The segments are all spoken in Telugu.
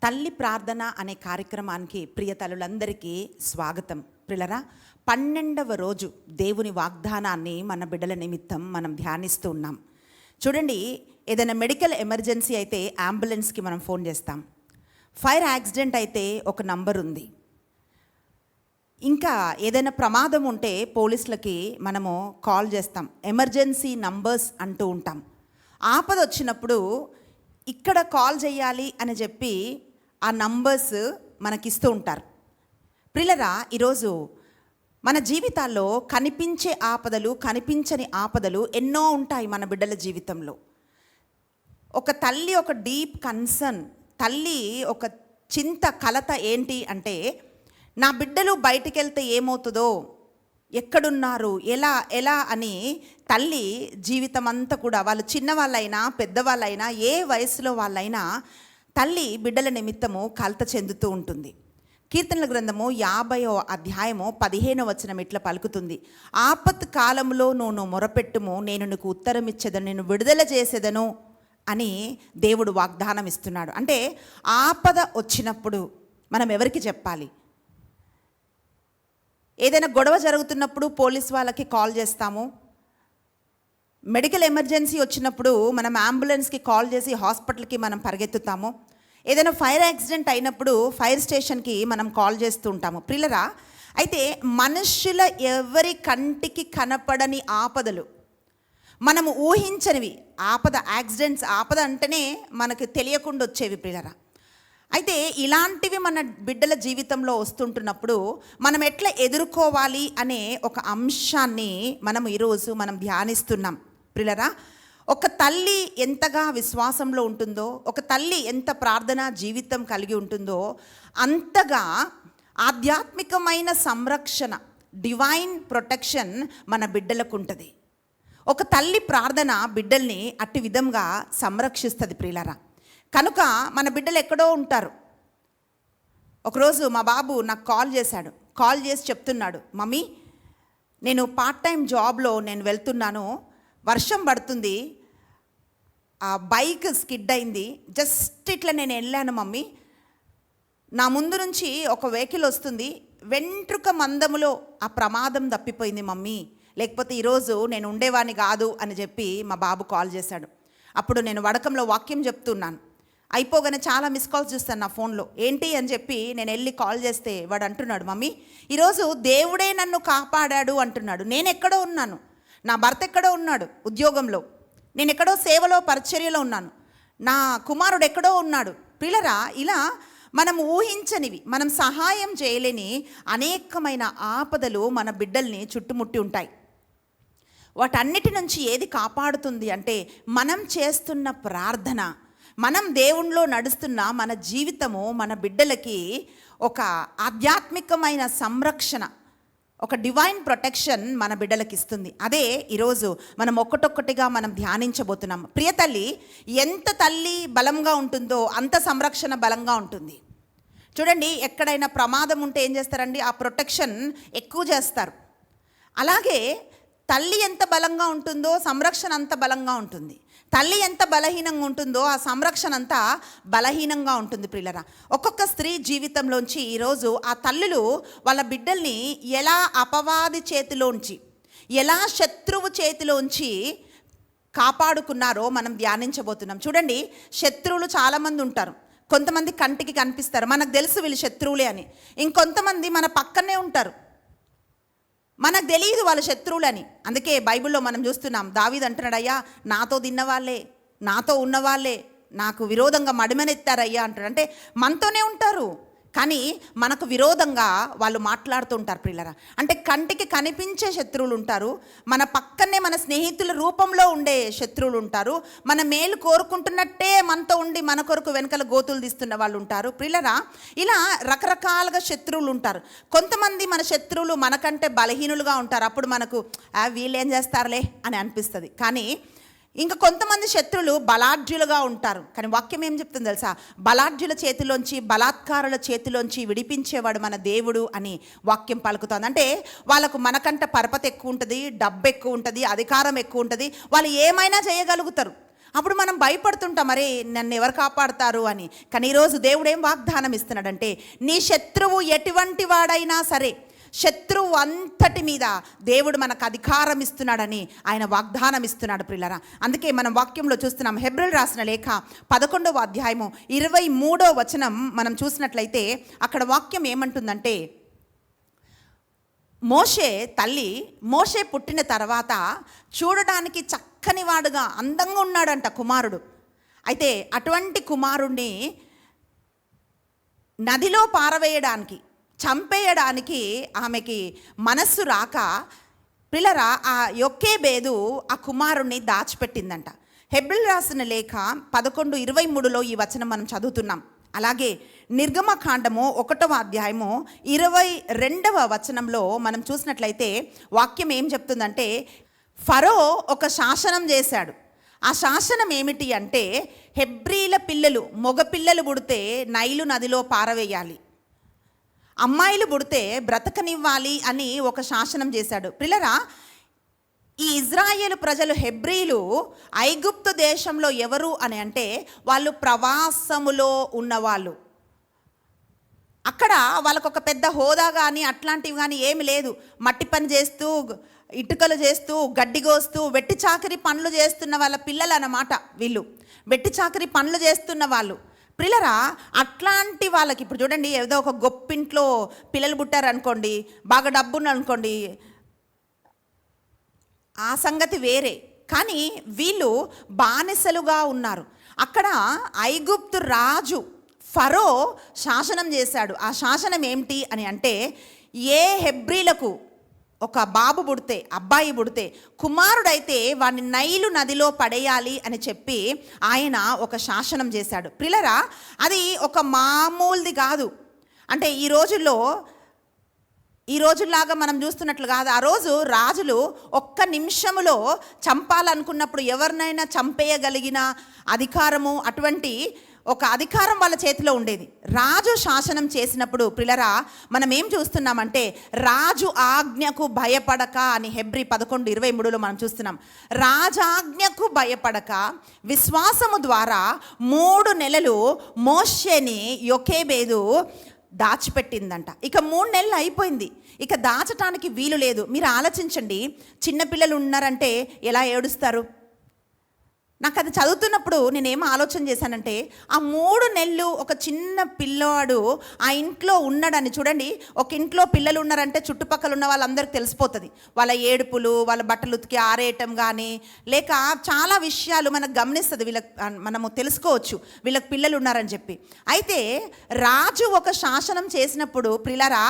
తల్లి ప్రార్థన అనే కార్యక్రమానికి ప్రియ తల్లులందరికీ స్వాగతం. ప్రియులరా, 12వ రోజు దేవుని వాగ్దానాన్ని మన బిడ్డల నిమిత్తం మనం ధ్యానిస్తూ ఉన్నాం. చూడండి, ఏదైనా మెడికల్ ఎమర్జెన్సీ అయితే అంబులెన్స్కి మనం ఫోన్ చేస్తాం. ఫైర్ యాక్సిడెంట్ అయితే ఒక నంబర్ ఉంది. ఇంకా ఏదైనా ప్రమాదం ఉంటే పోలీసులకి మనము కాల్ చేస్తాం. ఎమర్జెన్సీ నంబర్స్ అంటూ ఉంటాం. ఆపద వచ్చినప్పుడు ఇక్కడ కాల్ చేయాలి అని చెప్పి ఆ నంబర్స్ మనకిస్తూ ఉంటారు. ప్రియులరా, ఈరోజు మన జీవితాల్లో కనిపించే ఆపదలు, కనిపించని ఆపదలు ఎన్నో ఉంటాయి మన బిడ్డల జీవితంలో. ఒక తల్లి ఒక డీప్ కన్సర్న్, తల్లి ఒక చింత, కలత ఏంటి అంటే, నా బిడ్డలు బయటికి వెళ్తే ఏమవుతుందో, ఎక్కడున్నారు, ఎలా అని తల్లి జీవితం అంతా కూడా, వాళ్ళు చిన్నవాళ్ళైనా పెద్దవాళ్ళైనా ఏ వయసులో వాళ్ళైనా తల్లి బిడ్డల నిమిత్తము కలత చెందుతూ ఉంటుంది. కీర్తనల గ్రంథము 50వ అధ్యాయము 15వ వచనం ఇట్లా పలుకుతుంది: ఆపత్ కాలంలో నువ్వు మొరపెట్టుము, నేను నీకు ఉత్తరం ఇచ్చేదను, నేను విడుదల చేసేదను అని దేవుడు వాగ్దానం ఇస్తున్నాడు. అంటే ఆపద వచ్చినప్పుడు మనం ఎవరికి చెప్పాలి? ఏదైనా గొడవ జరుగుతున్నప్పుడు పోలీస్ వాళ్ళకి కాల్ చేస్తాము. మెడికల్ ఎమర్జెన్సీ వచ్చినప్పుడు మనం అంబులెన్స్కి కాల్ చేసి హాస్పిటల్కి మనం పరిగెత్తుతాము. ఏదైనా ఫైర్ యాక్సిడెంట్ అయినప్పుడు ఫైర్ స్టేషన్కి మనం కాల్ చేస్తూ ఉంటాము. ప్రియులరా, అయితే మనుష్యుల ఎవరి కంటికి కనపడని ఆపదలు, మనము ఊహించనివి యాక్సిడెంట్స్, ఆపద అంటేనే మనకు తెలియకుండా వచ్చేవి ప్రియులరా. అయితే ఇలాంటివి మన బిడ్డల జీవితంలో వస్తుంటున్నప్పుడు మనం ఎట్లా ఎదుర్కోవాలి అనే ఒక అంశాన్ని ఈరోజు మనం ధ్యానిస్తున్నాం. ప్రియులరా, ఒక తల్లి ఎంతగా విశ్వాసంలో ఉంటుందో, ఒక తల్లి ఎంత ప్రార్థనా జీవితం కలిగి ఉంటుందో, అంతగా ఆధ్యాత్మికమైన సంరక్షణ, డివైన్ ప్రొటెక్షన్ మన బిడ్డలకు ఉంటుంది. ఒక తల్లి ప్రార్థన బిడ్డల్ని అట్టి విధంగా సంరక్షిస్తుంది ప్రియులరా. కనుక మన బిడ్డలు ఎక్కడో ఉంటారు. ఒకరోజు మా బాబు నాకు కాల్ చేసి చెప్తున్నాడు, మమ్మీ నేను పార్ట్ టైం జాబ్లో నేను వెళ్తున్నాను, వర్షం పడుతుంది, ఆ బైక్ స్కిడ్ అయింది, జస్ట్ ఇట్లా నేను వెళ్ళాను మమ్మీ, నా ముందు నుంచి ఒక వెహికల్ వస్తుంది, వెంట్రుక మందములో ఆ ప్రమాదం తప్పిపోయింది మమ్మీ, లేకపోతే ఈరోజు నేను ఉండేవాడిని కాదు అని చెప్పి మా బాబు కాల్ చేశాడు. అప్పుడు నేను వడకంలో వాక్యం చెప్తున్నాను. అయిపోగానే చాలా మిస్ కాల్స్ చూస్తాను నా ఫోన్లో. ఏంటి అని చెప్పి నేను వెళ్ళి కాల్ చేస్తే వాడు అంటున్నాడు, మమ్మీ ఈరోజు దేవుడే నన్ను కాపాడాడు అంటున్నాడు. నేను ఎక్కడో ఉన్నాను, నా భర్త ఎక్కడో ఉన్నాడు ఉద్యోగంలో, నేను ఎక్కడో సేవలో పరిచర్యలో ఉన్నాను, నా కుమారుడు ఎక్కడో ఉన్నాడు. పిల్లరా, ఇలా మనం ఊహించనివి, మనం సహాయం చేయలేని అనేకమైన ఆపదలు మన బిడ్డల్ని చుట్టుముట్టి ఉంటాయి. వాటన్నిటి నుంచి ఏది కాపాడుతుంది అంటే మనం చేస్తున్న ప్రార్థన, మనం దేవునిలో నడుస్తున్న మన జీవితము మన బిడ్డలకి ఒక ఆధ్యాత్మికమైన సంరక్షణ, ఒక డివైన్ ప్రొటెక్షన్ మన బిడ్డలకి ఇస్తుంది. అదే ఈరోజు మనం ఒక్కటొక్కటిగా మనం ధ్యానించబోతున్నాం. ప్రియ తల్లి ఎంత తల్లి బలంగా ఉంటుందో అంత సంరక్షణ బలంగా ఉంటుంది. చూడండి, ఎక్కడైనా ప్రమాదం ఉంటే ఏం చేస్తారండి? ఆ ప్రొటెక్షన్ ఎక్కువ చేస్తారు. అలాగే తల్లి ఎంత బలంగా ఉంటుందో సంరక్షణ అంత బలంగా ఉంటుంది. తల్లి ఎంత బలహీనంగా ఉంటుందో ఆ సంరక్షణ అంతా బలహీనంగా ఉంటుంది ప్రియులరా. ఒక్కొక్క స్త్రీ జీవితంలోంచి ఈరోజు ఆ తల్లులు వాళ్ళ బిడ్డల్ని ఎలా అపవాది చేతిలోంచి, ఎలా శత్రువు చేతిలోంచి కాపాడుకున్నారో మనం ధ్యానించబోతున్నాం. చూడండి, శత్రువులు చాలామంది ఉంటారు. కొంతమంది కంటికి కనిపిస్తారు, మనకు తెలుసు వీళ్ళు శత్రువులే అని. ఇంకొంతమంది మన పక్కనే ఉంటారు, మనకు తెలియదు వాళ్ళ శత్రువులని. అందుకే బైబిల్లో మనం చూస్తున్నాం, దావీదు అంటున్నాడు, అయ్యా నాతో తిన్నవాళ్ళే, నాతో ఉన్నవాళ్ళే నాకు విరోధంగా మడిమనెత్తారయ్యా అంటాడు. అంటే మనతోనే ఉంటారు కానీ మనకు విరోధంగా వాళ్ళు మాట్లాడుతూ ఉంటారు ప్రియులరా. అంటే కంటికి కనిపించే శత్రువులు ఉంటారు, మన పక్కనే మన స్నేహితుల రూపంలో ఉండే శత్రువులు ఉంటారు, మన మేలు కోరుకుంటున్నట్టే మనతో ఉండి మన కొరకు వెనకల గోతులు తీస్తున్న వాళ్ళు ఉంటారు ప్రియులరా. ఇలా రకరకాలుగా శత్రువులు ఉంటారు. కొంతమంది మన శత్రువులు మనకంటే బలహీనులుగా ఉంటారు, అప్పుడు మనకు వీళ్ళు ఏం చేస్తారులే అని అనిపిస్తుంది. కానీ ఇంకా కొంతమంది శత్రువులు బలాఢ్యులుగా ఉంటారు. కానీ వాక్యం ఏం చెప్తుంది తెలుసా? బలాఢ్యుల చేతిలోంచి, బలాత్కారుల చేతిలోంచి విడిపించేవాడు మన దేవుడు అని వాక్యం పలుకుతుంది. అంటే వాళ్ళకు మనకంట పరపతి ఎక్కువ ఉంటుంది, డబ్బు ఎక్కువ ఉంటుంది, అధికారం ఎక్కువ ఉంటుంది, వాళ్ళు ఏమైనా చేయగలుగుతారు. అప్పుడు మనం భయపడుతుంటాం, మరే నన్ను ఎవరు కాపాడుతారు అని. కానీ ఈరోజు దేవుడు ఏం వాగ్దానం ఇస్తున్నాడంటే, నీ శత్రువు ఎటువంటి వాడైనా సరే, శత్రువు అంతటి మీద దేవుడు మనకు అధికారం ఇస్తున్నాడని ఆయన వాగ్దానం ఇస్తున్నాడు ప్రియులారా. అందుకే మనం వాక్యంలో చూస్తున్నాం. హెబ్రీయులకు రాసిన లేఖ 11వ అధ్యాయము 23వ వచనం మనం చూసినట్లయితే అక్కడ వాక్యం ఏమంటుందంటే, మోషే తల్లి, మోషే పుట్టిన తర్వాత చూడడానికి చక్కని వాడుగా అందంగా ఉన్నాడంట కుమారుడు. అయితే అటువంటి కుమారుణ్ణి నదిలో పారవేయడానికి, చంపేయడానికి ఆమెకి మనస్సు రాక పిల్లరా ఆ యొక్కేబేదు ఆ కుమారుణ్ణి దాచిపెట్టిందంట. హెబ్రీయులకు రాసిన లేఖ 11:23లో ఈ వచనం మనం చదువుతున్నాం. అలాగే నిర్గమకాండము 1వ అధ్యాయము 22వ వచనంలో మనం చూసినట్లయితే వాక్యం ఏం చెప్తుందంటే, ఫరో ఒక శాసనం చేశాడు. ఆ శాసనం ఏమిటి అంటే, హెబ్రీల పిల్లలు, మగ పిల్లలు పుడితే నైలు నదిలో పారవేయాలి, అమ్మాయిలు పుడితే బ్రతకనివ్వాలి అని ఒక శాసనం చేశాడు. పిల్లరా, ఈ ఇజ్రాయేలు ప్రజలు, హెబ్రీలు ఐగుప్తు దేశంలో ఎవరు అని అంటే వాళ్ళు ప్రవాసములో ఉన్నవాళ్ళు. అక్కడ వాళ్ళకు ఒక పెద్ద హోదా కానీ అట్లాంటివి కానీ ఏమి లేదు. మట్టి పని చేస్తూ, ఇటుకలు చేస్తూ, గడ్డి కోస్తూ, వెట్టి చాకరీ పనులు చేస్తున్న వాళ్ళ పిల్లలు అన్నమాట వీళ్ళు. వెట్టి చాకరీ పనులు చేస్తున్న వాళ్ళు ప్రియులరా. అట్లాంటి వాళ్ళకి ఇప్పుడు చూడండి, ఏదో ఒక గొప్పింట్లో పిల్లలు పుట్టారనుకోండి, బాగా డబ్బును అనుకోండి, ఆ సంగతి వేరే. కానీ వీళ్ళు బానిసలుగా ఉన్నారు. అక్కడ ఐగుప్తు రాజు ఫరో శాసనం చేశాడు. ఆ శాసనం ఏమిటి అని అంటే, ఏ హెబ్రీలకు ఒక బాబు పుడితే, అబ్బాయి పుడితే, కుమారుడైతే వాడిని నైలు నదిలో పడేయాలి అని చెప్పి ఆయన ఒక శాసనం చేశాడు. ప్రియులరా, అది ఒక మామూలుది కాదు. అంటే ఈ రోజుల్లాగా మనం చూస్తున్నట్లు కాదు. ఆ రోజు రాజులు ఒక్క నిమిషములో చంపాలనుకున్నప్పుడు ఎవరినైనా చంపేయగలిగిన అధికారము, అటువంటి ఒక అధికారం వాళ్ళ చేతిలో ఉండేది. రాజు శాసనం చేసినప్పుడు ప్రియులరా మనం ఏం చూస్తున్నామంటే, రాజు ఆజ్ఞకు భయపడక అని హెబ్రీ 11:23లో మనం చూస్తున్నాం. రాజాజ్ఞకు భయపడక విశ్వాసము ద్వారా 3 నెలలు మోషేని యొకేబేదు దాచిపెట్టిందంట. ఇక 3 నెలలు అయిపోయింది, ఇక దాచటానికి వీలు లేదు. మీరు ఆలోచించండి, చిన్నపిల్లలు ఉన్నారంటే ఎలా ఏడుస్తారు? నాకు అది చదువుతున్నప్పుడు నేనేం ఆలోచన చేశానంటే, ఆ 3 నెలలు ఒక చిన్న పిల్లవాడు ఆ ఇంట్లో ఉన్నాడని. చూడండి, ఒక ఇంట్లో పిల్లలు ఉన్నారంటే చుట్టుపక్కల ఉన్న వాళ్ళందరికీ తెలిసిపోతుంది. వాళ్ళ ఏడుపులు, వాళ్ళ బట్టలు ఉతికి ఆరేయటం కానీ, లేక చాలా విషయాలు మనకు గమనిస్తుంది, మనము తెలుసుకోవచ్చు వీళ్ళకి పిల్లలు ఉన్నారని చెప్పి. అయితే రాజు ఒక శాసనం చేసినప్పుడు ప్రియులారా,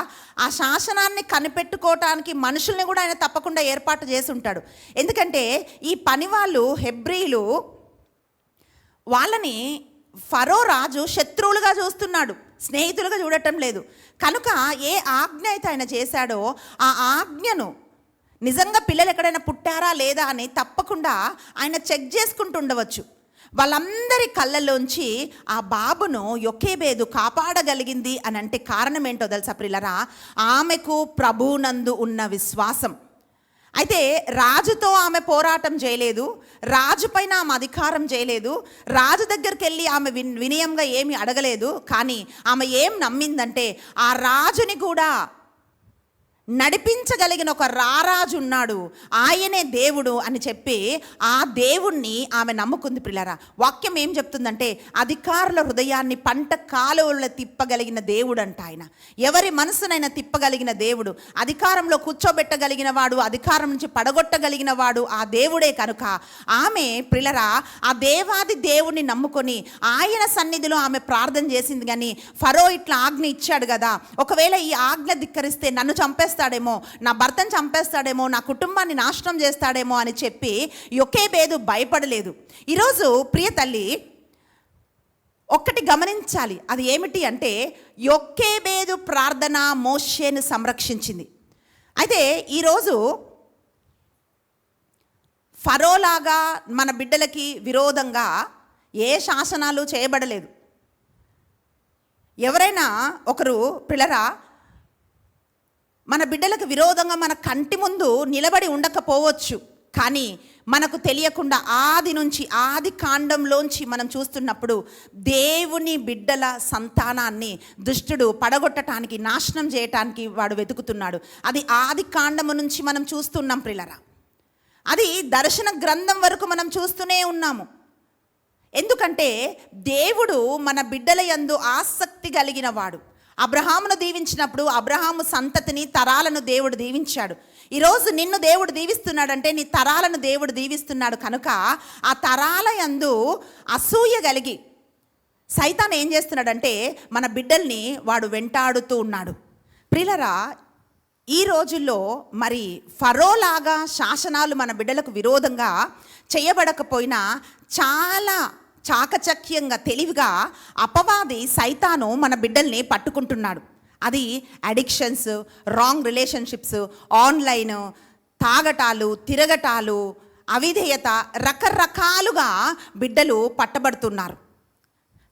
ఆ శాసనాన్ని కనిపెట్టుకోవటానికి మనుషుల్ని కూడా ఆయన తప్పకుండా ఏర్పాటు చేసి ఉంటాడు. ఎందుకంటే ఈ పని వాళ్ళు, హెబ్రీలు, వాళ్ళని ఫరో రాజు శత్రువులుగా చూస్తున్నాడు, స్నేహితులుగా చూడటం లేదు. కనుక ఏ ఆజ్ఞ అయితే ఆయన చేశాడో ఆ ఆజ్ఞను నిజంగా పిల్లలు ఎక్కడైనా పుట్టారా లేదా అని తప్పకుండా ఆయన చెక్ చేసుకుంటూ ఉండవచ్చు. వాళ్ళందరి కళ్ళలోంచి ఆ బాబును యొకేబేదు కాపాడగలిగింది అని అంటే కారణం ఏంటో తెలుసా ప్రియులరా? ఆమెకు ప్రభువునందు ఉన్న విశ్వాసం. అయితే రాజుతో ఆమె పోరాటం చేయలేదు, రాజు పైన ఆమె అధికారం చేయలేదు, రాజు దగ్గరికి వెళ్ళి ఆమె వినయంగా ఏమీ అడగలేదు. కానీ ఆమె ఏం నమ్మిందంటే, ఆ రాజుని కూడా నడిపించగలిగిన ఒక రారాజు ఉన్నాడు, ఆయనే దేవుడు అని చెప్పి ఆ దేవుణ్ణి ఆమె నమ్ముకుంది. ప్రియులారా, వాక్యం ఏం చెప్తుందంటే అధికారుల హృదయాన్ని పంట కాలువలో తిప్పగలిగిన దేవుడు అంట ఆయన. ఎవరి మనసునైనా తిప్పగలిగిన దేవుడు, అధికారంలో కూర్చోబెట్టగలిగిన వాడు, అధికారం నుంచి పడగొట్టగలిగిన వాడు ఆ దేవుడే. కనుక ఆమె ప్రియులారా ఆ దేవాది దేవుణ్ణి నమ్ముకొని ఆయన సన్నిధిలో ఆమె ప్రార్థన చేసింది. కానీ ఫరో ఇట్లా ఆజ్ఞ ఇచ్చాడు కదా, ఒకవేళ ఈ ఆజ్ఞ ధిక్కరిస్తే నన్ను చంపేస్తాడేమో, నా భర్తను చంపేస్తాడేమో, నా కుటుంబాన్ని నాశనం చేస్తాడేమో అని చెప్పి యొకేబేదు భయపడలేదు. ఈరోజు ప్రియ తల్లి ఒక్కటి గమనించాలి, అది ఏమిటి అంటే యొకేబేదు ప్రార్థన మోషేను సంరక్షించింది. అయితే ఈరోజు ఫరోలాగా మన బిడ్డలకి విరోధంగా ఏ శాసనాలు చేయబడలేదు. ఎవరైనా ఒకరు పిల్లరా మన బిడ్డలకు విరోధంగా మన కంటి ముందు నిలబడి ఉండకపోవచ్చు, కానీ మనకు తెలియకుండా ఆది కాండంలోంచి మనం చూస్తున్నప్పుడు దేవుని బిడ్డల సంతానాన్ని దుష్టుడు పడగొట్టడానికి, నాశనం చేయటానికి వాడు వెతుకుతున్నాడు. అది ఆది కాండము నుంచి మనం చూస్తున్నాం ప్రియులరా. అది దర్శన గ్రంథం వరకు మనం చూస్తూనే ఉన్నాము. ఎందుకంటే దేవుడు మన బిడ్డల యందు ఆసక్తి కలిగిన వాడు. అబ్రహామును దీవించినప్పుడు అబ్రహాము సంతతిని, తరాలను దేవుడు దీవించాడు. ఈరోజు నిన్ను దేవుడు దీవిస్తున్నాడంటే నీ తరాలను దేవుడు దీవిస్తున్నాడు. కనుక ఆ తరాల యందు అసూయ కలిగి సైతాన్ ఏం చేస్తున్నాడంటే మన బిడ్డల్ని వాడు వెంటాడుతూ ఉన్నాడు. ప్రియులరా, ఈ రోజుల్లో మరి ఫరోలాగా శాసనాలు మన బిడ్డలకు విరోధంగా చేయబడకపోయినా చాలా చాకచక్యంగా, తెలివిగా అపవాది సైతాను మన బిడ్డల్ని పట్టుకుంటున్నాడు. అది అడిక్షన్స్, రాంగ్ రిలేషన్షిప్స్, ఆన్లైన్, తాగటాలు, తిరగటాలు, అవిధేయత, రకరకాలుగా బిడ్డలు పట్టబడుతున్నారు.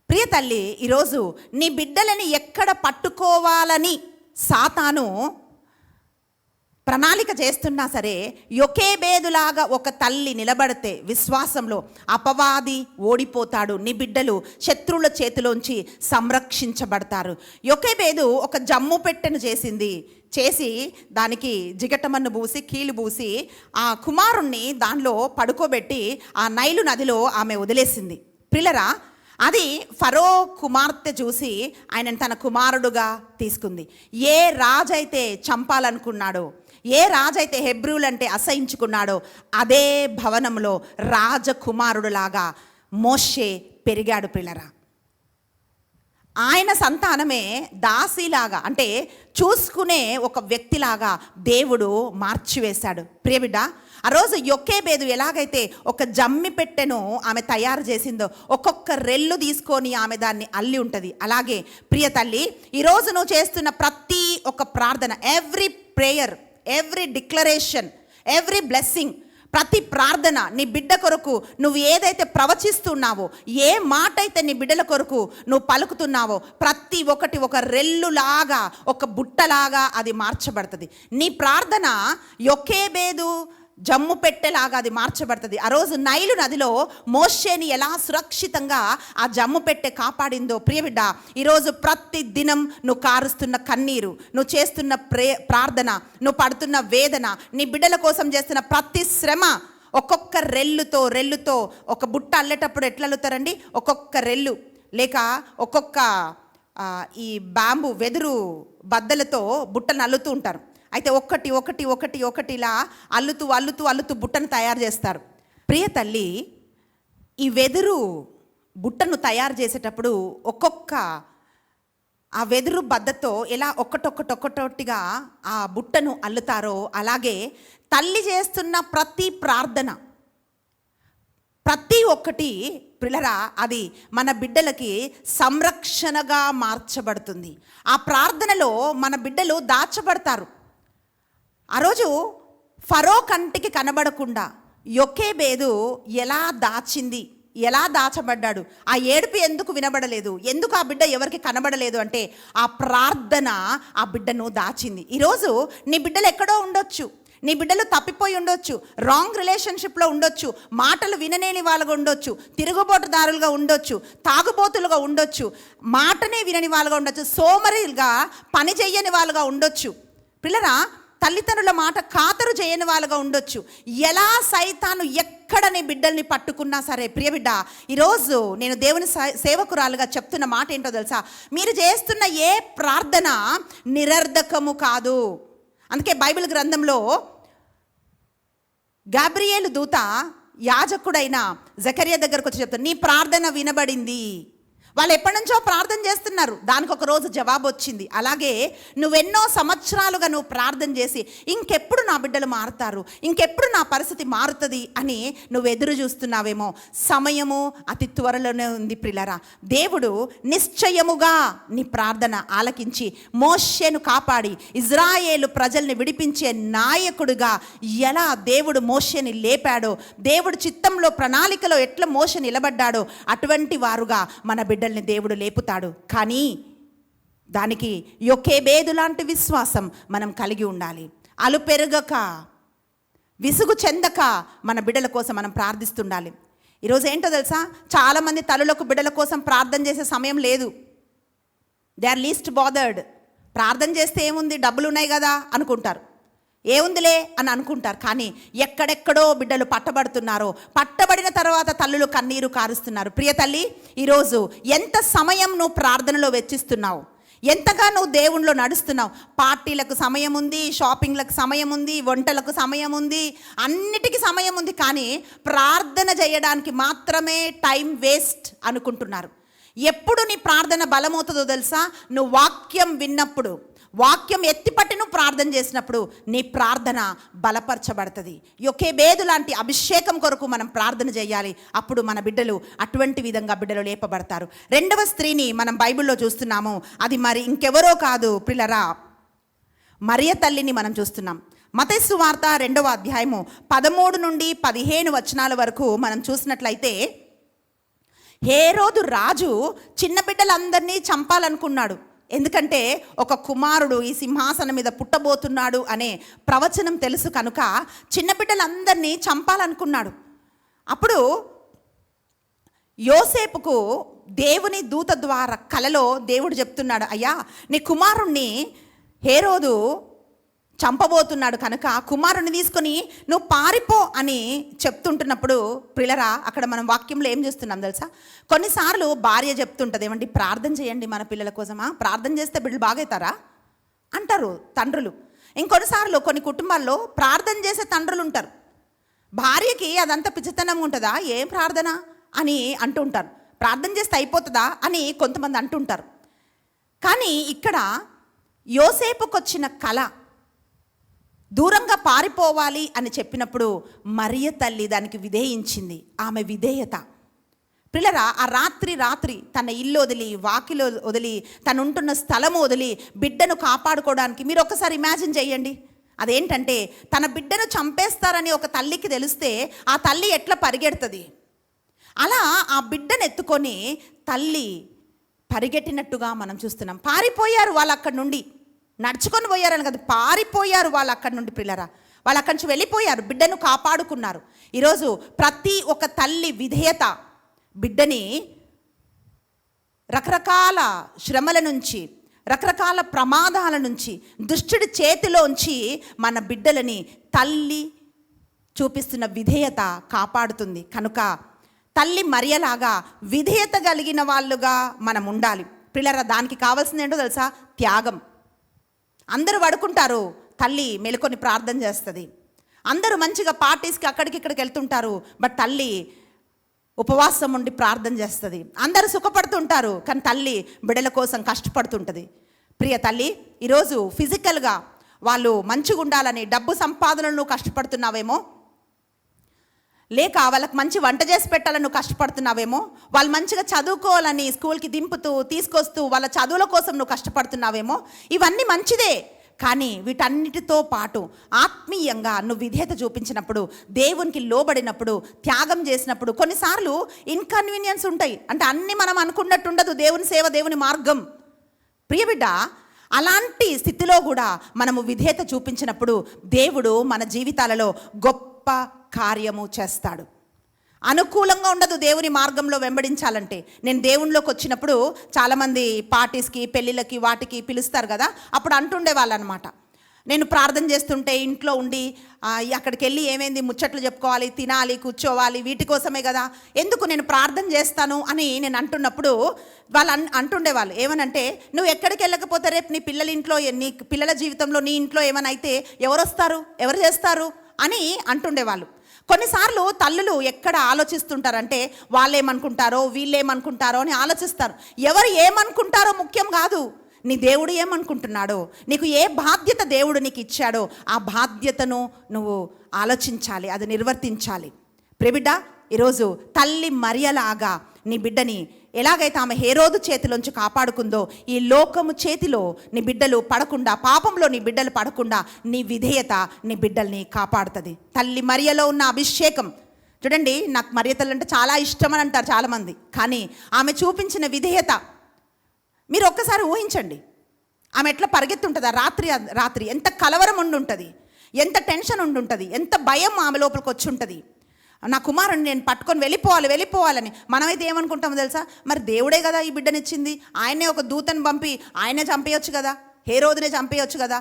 ప్రియ తల్లి, ఈరోజు నీ బిడ్డలని ఎక్కడ పట్టుకోవాలని సాతాను ప్రణాళిక చేస్తున్నా సరే, యొకేబేదులాగా ఒక తల్లి నిలబడితే విశ్వాసంలో అపవాది ఓడిపోతాడు. నీ బిడ్డలు శత్రువుల చేతిలోంచి సంరక్షించబడతారు. యొకేబేదు ఒక జమ్ము పెట్టెను చేసి దానికి జిగటమన్ను పూసి, కీలు పూసి ఆ కుమారుణ్ణి దానిలో పడుకోబెట్టి ఆ నైలు నదిలో ఆమె వదిలేసింది. ప్రియులరా, అది ఫరో కుమార్తె చూసి ఆయనను తన కుమారుడుగా తీసుకుంది. ఏ రాజైతే చంపాలనుకున్నాడో, ఏ రాజైతే హెబ్రూలంటే అసహించుకున్నాడో అదే భవనంలో రాజకుమారుడులాగా మోషే పెరిగాడు. పిల్లరా, ఆయన సంతానమే దాసిలాగా, అంటే చూసుకునే ఒక వ్యక్తిలాగా దేవుడు మార్చివేశాడు. ప్రియబిడ్డ, ఆ రోజు యొకేబేదు ఎలాగైతే ఒక జమ్మి పెట్టెను ఆమె తయారు చేసిందో, ఒక్కొక్క రెల్లు తీసుకొని ఆమె దాన్ని అల్లి ఉంటుంది. అలాగే ప్రియ తల్లి, ఈరోజు నువ్వు చేస్తున్న ప్రతి ఒక్క ప్రార్థన, every prayer, every declaration, every blessing, ప్రతి ప్రార్థన నీ బిడ్డ కొరకు నువ్వు ఏదైతే ప్రవచిస్తున్నావో, ఏ మాట అయితే నీ బిడ్డల కొరకు నువ్వు పలుకుతున్నావో, ప్రతి ఒక్కటి ఒక రెల్లులాగా, ఒక బుట్టలాగా అది మార్చబడుతుంది. నీ ప్రార్థన యొకేబేదు జమ్ము పెట్టెలాగా అది మార్చబడుతుంది. ఆ రోజు నైలు నదిలో మోషేని ఎలా సురక్షితంగా ఆ జమ్ము పెట్టె కాపాడిందో, ప్రియబిడ్డ, ఈరోజు ప్రతి దినం నువ్వు కారుస్తున్న కన్నీరు, నువ్వు చేస్తున్న ప్రార్థన, నువ్వు పడుతున్న వేదన, నీ బిడ్డల కోసం చేస్తున్న ప్రతి శ్రమ, ఒక్కొక్క రెల్లుతో ఒక బుట్ట అల్లేటప్పుడు ఎట్లా అల్లుతారండి? ఒక్కొక్క రెల్లు లేక ఒక్కొక్క ఈ బ్యాంబు వెదురు బద్దలతో బుట్టను అల్లుతూ ఉంటారు. అయితే ఒకటి ఇలా అల్లుతూ బుట్టను తయారు చేస్తారు. ప్రియ తల్లి, ఈ వెదురు బుట్టను తయారు చేసేటప్పుడు ఒక్కొక్క ఆ వెదురు బద్దతో ఎలా ఒక్కటొక్కటిగా ఆ బుట్టను అల్లుతారో, అలాగే తల్లి చేస్తున్న ప్రతి ప్రార్థన, ప్రతి ఒక్కటి పిల్లరా, అది మన బిడ్డలకి సంరక్షణగా మార్చబడుతుంది. ఆ ప్రార్థనలో మన బిడ్డలు దాచబడతారు. ఆ రోజు ఫరో కంటికి కనబడకుండా యొకేబేదు ఎలా దాచబడ్డాడు? ఆ ఏడుపు ఎందుకు వినబడలేదు? ఎందుకు ఆ బిడ్డ ఎవరికి కనబడలేదు అంటే ఆ ప్రార్థన ఆ బిడ్డను దాచింది. ఈరోజు నీ బిడ్డలు ఎక్కడో ఉండొచ్చు, నీ బిడ్డలు తప్పిపోయి ఉండొచ్చు, రాంగ్ రిలేషన్షిప్లో ఉండొచ్చు, మాటలు విననేని వాళ్ళగా ఉండొచ్చు, తిరుగుబోటుదారులుగా ఉండొచ్చు, తాగుబోతులుగా ఉండొచ్చు, మాటనే వినని వాళ్ళగా ఉండొచ్చు, సోమరిగా పని చెయ్యని వాళ్ళుగా ఉండొచ్చు. పిల్లరా, తల్లిదండ్రుల మాట ఖాతరు చేయని వాళ్ళుగా ఉండొచ్చు. ఎలా సైతాను ఎక్కడ నీ బిడ్డల్ని పట్టుకున్నా సరే, ప్రియ బిడ్డ, ఈరోజు నేను దేవుని సేవకురాలుగా చెప్తున్న మాట ఏంటో తెలుసా? మీరు చేస్తున్న ఏ ప్రార్థన నిరర్ధకము కాదు. అందుకే బైబిల్ గ్రంథంలో గాబ్రియేలు దూత యాజకుడైన జకరియా దగ్గరకు వచ్చి చెప్తారు, నీ ప్రార్థన వినబడింది. వాళ్ళు ఎప్పటి నుంచో ప్రార్థన చేస్తున్నారు, దానికి ఒక రోజు జవాబు వచ్చింది. అలాగే నువ్వెన్నో సంవత్సరాలుగా నువ్వు ప్రార్థన చేసి ఇంకెప్పుడు నా బిడ్డలు మారుతారు, ఇంకెప్పుడు నా పరిస్థితి మారుతుంది అని నువ్వు ఎదురు చూస్తున్నావేమో. సమయము అతి త్వరలోనే ఉంది ప్రియులారా. దేవుడు నిశ్చయముగా నీ ప్రార్థన ఆలకించి మోషేను కాపాడి ఇజ్రాయేలు ప్రజల్ని విడిపించే నాయకుడిగా ఎలా దేవుడు మోషేని లేపాడో, దేవుడు చిత్తంలో ప్రణాళికలో ఎట్లా మోషే నిలబడ్డాడో అటువంటి వారుగా మన బిడ్డల్ని దేవుడు లేపుతాడు. కానీ దానికి యొకేబేదు లాంటి విశ్వాసం మనం కలిగి ఉండాలి. అలుపెరగక, విసుగు చెందక మన బిడ్డల కోసం మనం ప్రార్థిస్తుండాలి. ఈరోజు ఏంటో తెలుసా, చాలామంది తల్లులకు బిడ్డల కోసం ప్రార్థన చేసే సమయం లేదు. They are least bothered. ప్రార్థన చేస్తే ఏముంది, డబ్బులు ఉన్నాయి కదా అనుకుంటారు, ఏముందిలే అని అనుకుంటారు. కానీ ఎక్కడెక్కడో బిడ్డలు పట్టబడుతున్నారో, పట్టబడిన తర్వాత తల్లులు కన్నీరు కారుస్తున్నారు. ప్రియ తల్లి, ఈరోజు ఎంత సమయం నువ్వు ప్రార్థనలో వెచ్చిస్తున్నావు, ఎంతగా నువ్వు దేవునిలో నడుస్తున్నావు. పార్టీలకు సమయం ఉంది, షాపింగ్లకు సమయం ఉంది, వంటలకు సమయం ఉంది, అన్నిటికీ సమయం ఉంది. కానీ ప్రార్థన చేయడానికి మాత్రమే టైం వేస్ట్ అనుకుంటున్నారు. ఎప్పుడు నీ ప్రార్థన బలమవుతుందో తెలుసా? నువ్వు వాక్యం విన్నప్పుడు, వాక్యం ఎత్తిపట్టి నువ్వు ప్రార్థన చేసినప్పుడు నీ ప్రార్థన బలపరచబడుతుంది. యొకేబేదు లాంటి అభిషేకం కొరకు మనం ప్రార్థన చేయాలి. అప్పుడు మన బిడ్డలు అటువంటి విధంగా బిడ్డలు లేపబడతారు. రెండవ స్త్రీని మనం బైబిల్లో చూస్తున్నాము. అది మరి ఇంకెవరో కాదు ప్రియులారా, మరియ తల్లిని మనం చూస్తున్నాం. మత్తయి సువార్త 2వ అధ్యాయము 13 నుండి 15 వచనాల వరకు మనం చూసినట్లయితే, హేరోదు రాజు చిన్న బిడ్డలందరినీ చంపాలనుకున్నాడు. ఎందుకంటే ఒక కుమారుడు ఈ సింహాసనం మీద పుట్టబోతున్నాడు అనే ప్రవచనం తెలుసు కనుక చిన్న బిడ్డలందరినీ చంపాలనుకున్నాడు. అప్పుడు యోసేపుకు దేవుని దూత ద్వారా కలలో దేవుడు చెప్తున్నాడు, అయ్యా నీ కుమారుణ్ణి హేరోదు చంపబోతున్నాడు కనుక కుమారుని తీసుకొని నువ్వు పారిపో అని చెప్తుంటున్నప్పుడు ప్రియులరా, అక్కడ మనం వాక్యంలో ఏం చూస్తున్నాం తెలుసా? కొన్నిసార్లు భార్య చెప్తుంటుంది, ఏమండి ప్రార్థన చేయండి మన పిల్లల కోసమా, ప్రార్థన చేస్తే బిడ్డలు బాగవుతారా అంటారు తండ్రులు. ఇంకొన్నిసార్లు కొన్ని కుటుంబాల్లో ప్రార్థన చేసే తండ్రులు ఉంటారు. భార్యకి అదంతా పిచ్చితనంగా ఉంటుందా, ఏం ప్రార్థన అని అంటుంటారు. ప్రార్థన చేస్తే అయిపోతుందా అని కొంతమంది అంటుంటారు. కానీ ఇక్కడ యోసేపుకు వచ్చిన కల, దూరంగా పారిపోవాలి అని చెప్పినప్పుడు మరియ తల్లి దానికి విధేయించింది. ఆమె విధేయత పిల్లరా, ఆ రాత్రి తన ఇల్లు వదిలి, వాకిలు వదిలి, తను ఉంటున్న స్థలము వదిలి బిడ్డను కాపాడుకోవడానికి, మీరు ఒకసారి ఇమాజిన్ చేయండి. అదేంటంటే తన బిడ్డను చంపేస్తారని ఒక తల్లికి తెలిస్తే ఆ తల్లి ఎట్లా పరిగెడుతుంది. అలా ఆ బిడ్డను ఎత్తుకొని తల్లి పరిగెట్టినట్టుగా మనం చూస్తున్నాం. పారిపోయారు వాళ్ళు అక్కడి నుండి, నడుచుకొని పోయారని కదా, పారిపోయారు వాళ్ళు అక్కడి నుండి. పిల్లరా, వాళ్ళు అక్కడి నుంచి వెళ్ళిపోయారు, బిడ్డను కాపాడుకున్నారు. ఈరోజు ప్రతి ఒక్క తల్లి విధేయత బిడ్డని రకరకాల శ్రమల నుంచి, రకరకాల ప్రమాదాల నుంచి, దుష్టుడి చేతిలోంచి మన బిడ్డలని తల్లి చూపిస్తున్న విధేయత కాపాడుతుంది. కనుక తల్లి మరియలాగా విధేయత కలిగిన వాళ్ళుగా మనం ఉండాలి. పిల్లరా, దానికి కావాల్సింది ఏంటో తెలుసా? త్యాగం. అందరూ పడుకుంటారు, తల్లి మెలుకొని ప్రార్థన చేస్తుంది. అందరూ మంచిగా పార్టీస్కి అక్కడికి ఇక్కడికి వెళ్తుంటారు, బట్ తల్లి ఉపవాసం ఉండి ప్రార్థన చేస్తుంది. అందరూ సుఖపడుతుంటారు, కానీ తల్లి బిడ్డల కోసం కష్టపడుతుంటుంది. ప్రియ తల్లి, ఈరోజు ఫిజికల్గా వాళ్ళు మంచిగా ఉండాలని డబ్బు సంపాదనలు కష్టపడుతున్నావేమో, లేక వాళ్ళకి మంచి వంట చేసి పెట్టాలని నువ్వు కష్టపడుతున్నావేమో, వాళ్ళు మంచిగా చదువుకోవాలని స్కూల్కి దింపుతూ తీసుకొస్తూ వాళ్ళ చదువుల కోసం నువ్వు కష్టపడుతున్నావేమో. ఇవన్నీ మంచిదే, కానీ వీటన్నిటితో పాటు ఆత్మీయంగా నువ్వు విధేయత చూపించినప్పుడు, దేవునికి లోబడినప్పుడు, త్యాగం చేసినప్పుడు కొన్నిసార్లు ఇన్కన్వీనియన్స్ ఉంటాయి. అంటే అన్నీ మనం అనుకున్నట్టు ఉండదు దేవుని సేవ, దేవుని మార్గం. ప్రియబిడ్డ, అలాంటి స్థితిలో కూడా మనము విధేయత చూపించినప్పుడు దేవుడు మన జీవితాలలో గొప్ప కార్యము చేస్తాడు. అనుకూలంగా ఉండదు దేవుని మార్గంలో వెంబడించాలంటే. నేను దేవునిలోకి వచ్చినప్పుడు చాలామంది పార్టీస్కి, పెళ్ళిళ్ళకి, వాటికి పిలుస్తారు కదా, అప్పుడు అంటుండే వాళ్ళు అనమాట, నేను ప్రార్థన చేస్తుంటే ఇంట్లో ఉండి అక్కడికి వెళ్ళి ఏమైంది ముచ్చట్లు చెప్పుకోవాలి, తినాలి, కూర్చోవాలి, వీటి కోసమే కదా, ఎందుకు నేను ప్రార్థన చేస్తాను అని నేను అంటున్నప్పుడు వాళ్ళు అంటుండేవాళ్ళు ఏమనంటే, నువ్వు ఎక్కడికి వెళ్ళకపోతే రేపు నీ పిల్లల ఇంట్లో, నీ పిల్లల జీవితంలో, నీ ఇంట్లో ఏమైనా అయితే ఎవరు వస్తారు, ఎవరు చేస్తారు అని అంటుండేవాళ్ళు. కొన్నిసార్లు తల్లులు ఎక్కడ ఆలోచిస్తుంటారంటే, వాళ్ళేమనుకుంటారో వీళ్ళేమనుకుంటారో అని ఆలోచిస్తారు. ఎవరు ఏమనుకుంటారో ముఖ్యం కాదు, నీ దేవుడు ఏమనుకుంటున్నాడో, నీకు ఏ బాధ్యత దేవుడు నీకు ఇచ్చాడో ఆ బాధ్యతను నువ్వు ఆలోచించాలి, అది నిర్వర్తించాలి. ప్రియబిడ్డ, ఈరోజు తల్లి మరియలాగా నీ బిడ్డని ఎలాగైతే ఆమె హేరోదు చేతిలోంచి కాపాడుకుందో, ఈ లోకము చేతిలో నీ బిడ్డలు పడకుండా, పాపంలో నీ బిడ్డలు పడకుండా నీ విధేయత నీ బిడ్డల్ని కాపాడుతుంది. తల్లి మరియలో ఉన్న అభిషేకం చూడండి. నాకు మరియ తల్లి అంటే చాలా ఇష్టం అని అంటారు చాలామంది, కానీ ఆమె చూపించిన విధేయత మీరు ఒక్కసారి ఊహించండి. ఆమె ఎట్లా పరిగెత్తుంటుందా రాత్రి ఎంత కలవరం ఉండుంటుంది, ఎంత టెన్షన్ ఉండుంటుంది, ఎంత భయం ఆమె లోపలికి వచ్చి ఉంటుంది. నా కుమారుని నేను పట్టుకొని వెళ్ళిపోవాలని. మనమైతే ఏమనుకుంటామో తెలుసా, మరి దేవుడే కదా ఈ బిడ్డనిచ్చింది, ఆయనే ఒక దూతను పంపి ఆయనే చంపేయొచ్చు కదా, హేరోదునే చంపేయొచ్చు కదా,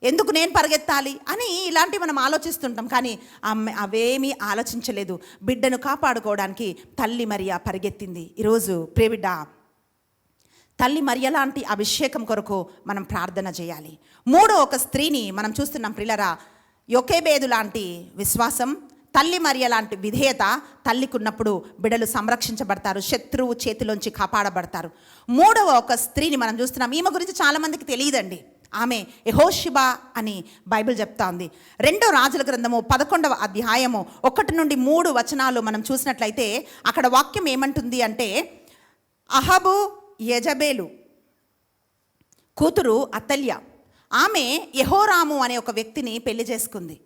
ఎందుకు నేను పరిగెత్తాలి అని ఇలాంటివి మనం ఆలోచిస్తుంటాం. కానీ అవేమీ ఆలోచించలేదు. బిడ్డను కాపాడుకోవడానికి తల్లి మరియ పరిగెత్తింది. ఈరోజు ప్రియబిడ్డ, తల్లి మరియ లాంటి అభిషేకం కొరకు మనం ప్రార్థన చేయాలి. ఒక స్త్రీని మనం చూస్తున్నాం ప్రియులారా. యొకేబేదు లాంటి విశ్వాసం, తల్లి మరియ లాంటి విధేయత తల్లికి ఉన్నప్పుడు బిడ్డలు సంరక్షించబడతారు, శత్రువు చేతిలోంచి కాపాడబడతారు. ఒక స్త్రీని మనం చూస్తున్నాం. ఈమె గురించి చాలామందికి తెలియదండి. ఆమె యెహోషిబా అని బైబిల్ చెప్తా ఉంది. 2 రాజుల గ్రంథము 11వ అధ్యాయము 1 నుండి 3 వచనాలు మనం చూసినట్లయితే అక్కడ వాక్యం ఏమంటుంది అంటే, అహబు యెజబేలు కూతురు అతల్య, ఆమె యెహోరాము అనే ఒక వ్యక్తిని పెళ్లి చేసుకుంది.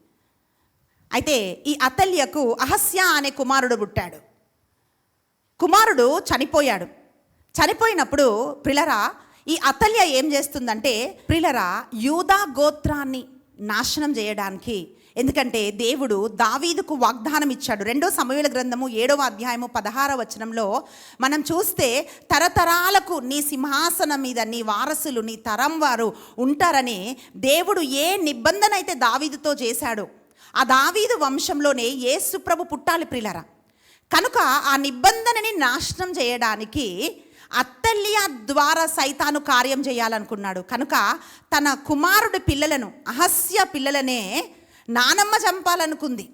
అయితే ఈ అతల్యకు అహస్య అనే కుమారుడు పుట్టాడు. కుమారుడు చనిపోయినప్పుడు ప్రిలరా ఈ అతల్య ఏం చేస్తుందంటే, ప్రిలరా యూదా గోత్రాన్ని నాశనం చేయడానికి, ఎందుకంటే దేవుడు దావీదుకు వాగ్దానం ఇచ్చాడు. 2 సమూయేలు గ్రంథము 7వ అధ్యాయము 16వ వచనంలో మనం చూస్తే, తరతరాలకు నీ సింహాసనం మీద నీ వారసులు, నీ తరం వారు ఉంటారని దేవుడు ఏ నిబంధన అయితే దావీదుతో చేశాడో, ఆ దావీదు వంశంలోనే యేసు ప్రభు పుట్టాలి ప్రియులారా. కనుక ఆ నిబంధనని నాశనం చేయడానికి అత్తల్య ద్వారా సైతాను కార్యం చేయాలనుకున్నాడు. కనుక తన కుమారుడి పిల్లలను, అహస్య పిల్లలనే నానమ్మ చంపాలనుకుంది,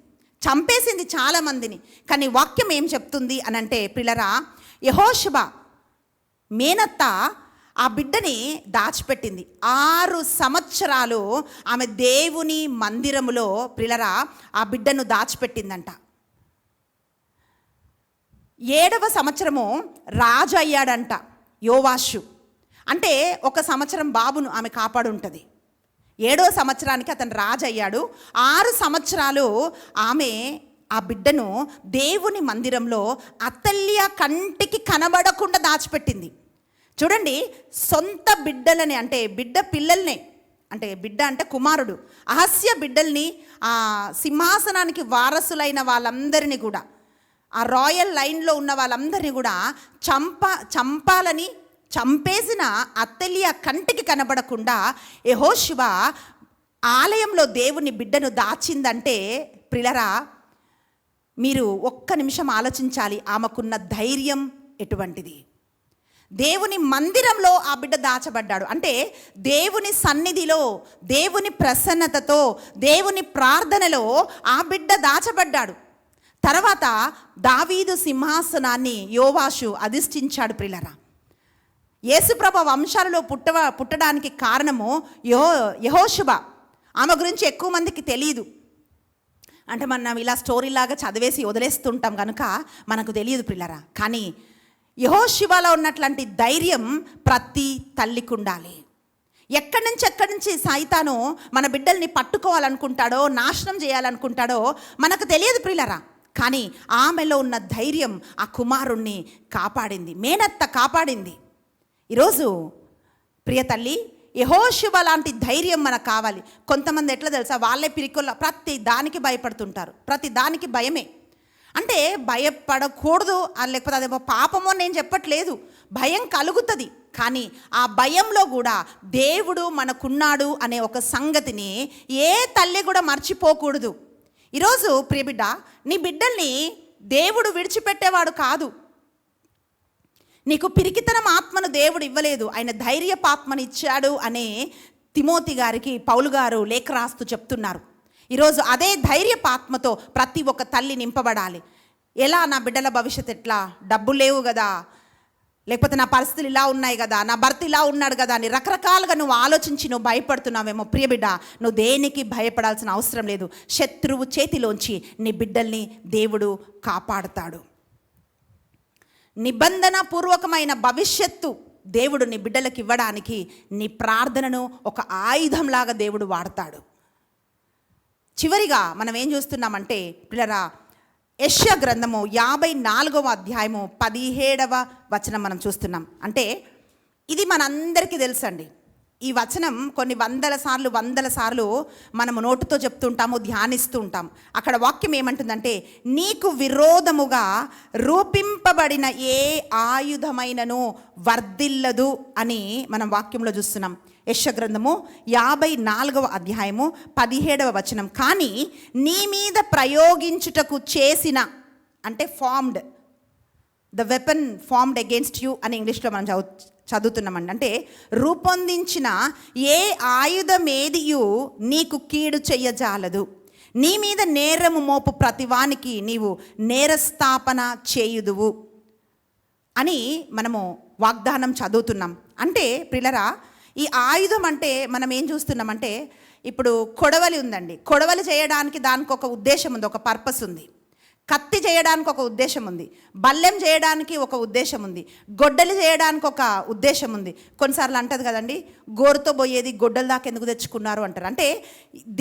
చంపేసింది చాలామందిని. కానీ వాక్యం ఏం చెప్తుంది అనంటే ప్రియులారా, యెహోషువ మేనత్త ఆ బిడ్డని దాచిపెట్టింది. 6 సంవత్సరాలు ఆమె దేవుని మందిరములో ప్రియులారా ఆ బిడ్డను దాచిపెట్టిందంట. 7వ సంవత్సరము రాజు అయ్యాడంట యోవాషు. అంటే 1 సంవత్సరం బాబును ఆమె కాపాడుంటుంది. 7వ సంవత్సరానికి అతను రాజు అయ్యాడు. 6 సంవత్సరాలు ఆమె ఆ బిడ్డను దేవుని మందిరంలో అతల్య కంటికి కనబడకుండా దాచిపెట్టింది. చూడండి, సొంత బిడ్డలని, అంటే బిడ్డ పిల్లల్ని, అంటే బిడ్డ అంటే కుమారుడు, అహస్య బిడ్డల్ని, ఆ సింహాసనానికి వారసులైన వాళ్ళందరినీ కూడా, ఆ రాయల్ లైన్లో ఉన్న వాళ్ళందరినీ కూడా చంపాలని చంపేసిన అతల్య కంటికి కనబడకుండా యెహోషువ ఆలయంలో దేవుని బిడ్డను దాచిందంటే ప్రియులారా, మీరు ఒక్క నిమిషం ఆలోచించాలి, ఆమెకున్న ధైర్యం ఎటువంటిది. దేవుని మందిరంలో ఆ బిడ్డ దాచబడ్డాడు అంటే దేవుని సన్నిధిలో, దేవుని ప్రసన్నతతో, దేవుని ప్రార్థనలో ఆ బిడ్డ దాచబడ్డాడు. తర్వాత దావీదు సింహాసనాన్ని యోవాషు అధిష్ఠించాడు ప్రియులారా. యేసుప్రభు వంశాలలో పుట్టడానికి కారణము యెహోషువ. ఆమె గురించి ఎక్కువ మందికి తెలియదు. అంటే మనం ఇలా స్టోరీలాగా చదివేసి వదిలేస్తుంటాం కనుక మనకు తెలియదు ప్రియులారా. కానీ యెహోషువలో ఉన్నట్లాంటి ధైర్యం ప్రతి తల్లికి ఉండాలి. ఎక్కడి నుంచి సైతాను మన బిడ్డల్ని పట్టుకోవాలనుకుంటాడో, నాశనం చేయాలనుకుంటాడో మనకు తెలియదు ప్రియులారా. కానీ ఆమెలో ఉన్న ధైర్యం ఆ కుమారుణ్ణి కాపాడింది, మేనత్త కాపాడింది. ఈరోజు ప్రియ తల్లి, యెహోషువ లాంటి ధైర్యం మనకు కావాలి. కొంతమంది ఎట్లా తెలుసా, వాళ్ళే పిరికొల్ల, ప్రతి దానికి భయపడుతుంటారు, ప్రతి దానికి భయమే. అంటే భయపడకూడదు లేకపోతే అదే పాపమో నేను చెప్పట్లేదు, భయం కలుగుతుంది. కానీ ఆ భయంలో కూడా దేవుడు మనకున్నాడు అనే ఒక సంగతిని ఏ తల్లి కూడా మర్చిపోకూడదు. ఈరోజు ప్రియబిడ్డ, నీ బిడ్డల్ని దేవుడు విడిచిపెట్టేవాడు కాదు. నీకు పిరికితనం ఆత్మను దేవుడు ఇవ్వలేదు, ఆయన ధైర్యపాత్మను ఇచ్చాడు అనే తిమోతి గారికి పౌలు గారు లేఖ రాస్తూ చెప్తున్నారు. ఈరోజు అదే ధైర్యపాత్మతో ప్రతి ఒక్క తల్లి నింపబడాలి. ఎలా? నా బిడ్డల భవిష్యత్తు ఎట్లా, డబ్బులు లేవు కదా, లేకపోతే నా పరిస్థితులు ఇలా ఉన్నాయి కదా, నా భర్త ఇలా ఉన్నాడు కదా అని రకరకాలుగా నువ్వు ఆలోచించి నువ్వు భయపడుతున్నావేమో. ప్రియబిడ్డ, నువ్వు దేనికి భయపడాల్సిన అవసరం లేదు. శత్రువు చేతిలోంచి నీ బిడ్డల్ని దేవుడు కాపాడుతాడు. నిబంధన పూర్వకమైన భవిష్యత్తు దేవుడు నీ బిడ్డలకు ఇవ్వడానికి నీ ప్రార్థనను ఒక ఆయుధంలాగా దేవుడు వాడతాడు. చివరిగా మనం ఏం చూస్తున్నామంటే పిల్లరా, యెషయా గ్రంథము 54వ అధ్యాయము 17వ వచనం మనం చూస్తున్నాం. అంటే ఇది మనందరికీ తెలుసండి. ఈ వచనం కొన్ని వందల సార్లు మనము నోటుతో చెప్తుంటాము, ధ్యానిస్తూ ఉంటాం. అక్కడ వాక్యం ఏమంటుందంటే, నీకు విరోధముగా రూపింపబడిన ఏ ఆయుధమైనను వర్ధిల్లదు అని మనం వాక్యంలో చూస్తున్నాం. యెషయా గ్రంథము 54వ అధ్యాయము 17వ వచనం. కానీ నీ మీద ప్రయోగించుటకు చేసిన, అంటే formed, the weapon formed against you అని ఇంగ్లీష్లో మనం చదువుతున్నామండి. అంటే రూపొందించిన ఏ ఆయుధమేదియు నీకు కీడు చెయ్యజాలదు, నీ మీద నేరము మోపు ప్రతివానికి నీవు నేరస్థాపన చేయుదువు అని మనము వాగ్దానం చదువుతున్నాం. అంటే ప్రియులరా, ఈ ఆయుధం అంటే మనం ఏం చూస్తున్నామంటే, ఇప్పుడు కొడవలి ఉందండి. కొడవలి చేయడానికి దానికి ఒక ఉద్దేశం ఉంది, ఒక పర్పస్ ఉంది. కత్తి చేయడానికి ఒక ఉద్దేశం ఉంది, బల్లెం చేయడానికి ఒక ఉద్దేశం ఉంది, గొడ్డలి చేయడానికి ఒక ఉద్దేశం ఉంది. కొన్నిసార్లు అంటది కదండి, గోరుతో పోయేది గొడ్డల దాకా ఎందుకు తెచ్చుకున్నారు అంటారు. అంటే